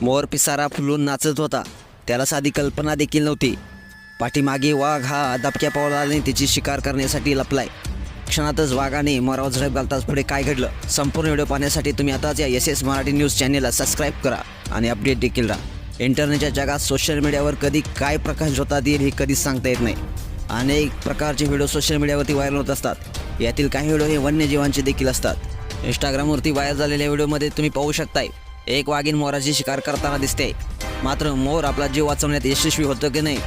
मोर पिसारा फुलून नाचत होता. त्याला साधी कल्पना देखील नव्हती. पाठीमागे वाघ हा दबक्या पावलाने तिची शिकार करण्यासाठी लपलाय. क्षणातच वाघाने मोरावर झडप घालताच पुढे काय घडलं, संपूर्ण व्हिडिओ पाहण्यासाठी तुम्ही आताच या SS मराठी न्यूज चॅनेलला सबस्क्राईब करा आणि अपडेट देखील राहा. इंटरनेटच्या जगात सोशल मीडियावर कधी काय प्रकाश होतात येईल हे कधीच सांगता येत नाही. अनेक प्रकारचे व्हिडिओ सोशल मीडियावरती व्हायरल होत असतात. यातील काही व्हिडिओ हे वन्यजीवांचे देखील असतात. इंस्टाग्रामवरती व्हायरल झालेल्या व्हिडिओमध्ये तुम्ही पाहू शकताय एक वाघीण मोराची शिकार करताना दिसते. मात्र मोर आपला जीव वाचवण्यात यशस्वी होतो की नाही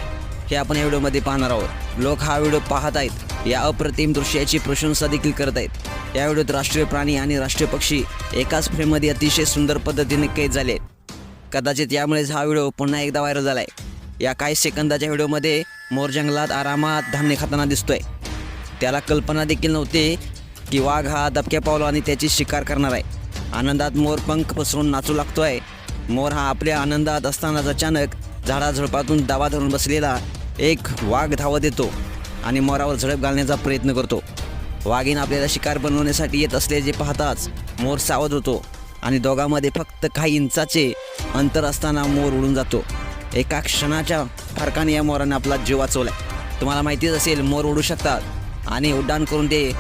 हे आपण या व्हिडिओमध्ये पाहणार आहोत. लोक हा व्हिडिओ पाहत आहेत. या अप्रतिम दृश्याची प्रशंसा देखील करत आहेत. या व्हिडिओत राष्ट्रीय प्राणी आणि राष्ट्रीय पक्षी एकाच फ्रेममध्ये अतिशय सुंदर पद्धतीने कैद झाले. कदाचित यामुळेच हा व्हिडिओ पुन्हा एकदा व्हायरल झाला आहे. या काही सेकंदाच्या व्हिडिओमध्ये मोर जंगलात आरामात धान्य खाताना दिसतोय. त्याला कल्पना देखील नव्हती की वाघ हा दबक्या पावलाने त्याची शिकार करणार आहे. आनंदात मोर पंख पसरून नाचू लागतोय. मोर हा आपल्या आनंदात असतानाच अचानक झाडाझुडपातून दावा धरून बसलेला एक वाघ धावत येतो आणि मोरावर झडप घालण्याचा प्रयत्न करतो. वाघीण आपल्याला शिकार बनवण्यासाठी येत असल्याचे पाहताच मोर सावध होतो आणि दोघांमध्ये फक्त काही इंचाचे अंतर असताना मोर उडून जातो. एका क्षणाच्या फरकाने या मोराने आपला जीव वाचवला. तुम्हाला माहितीच असेल मोर उडू शकतात आणि उड्डाण करून ते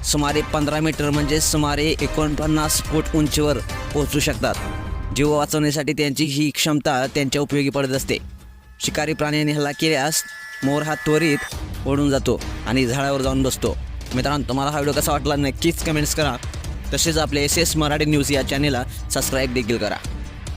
सुमारे 15 मीटर म्हणजे सुमारे 49 फूट उंचीवर पोहोचू शकतात. जीव वाचवण्यासाठी त्यांची ही क्षमता त्यांच्या उपयोगी पडत असते. शिकारी प्राण्याने हल्ला केल्यास मोर हा त्वरित ओढून जातो आणि झाडावर जाऊन बसतो. मित्रांनो, तुम्हाला हा व्हिडिओ कसा वाटला नक्कीच कमेंट्स करा. तसेच आपले SS मराठी न्यूज या चॅनेलला सबस्क्राईब देखील करा.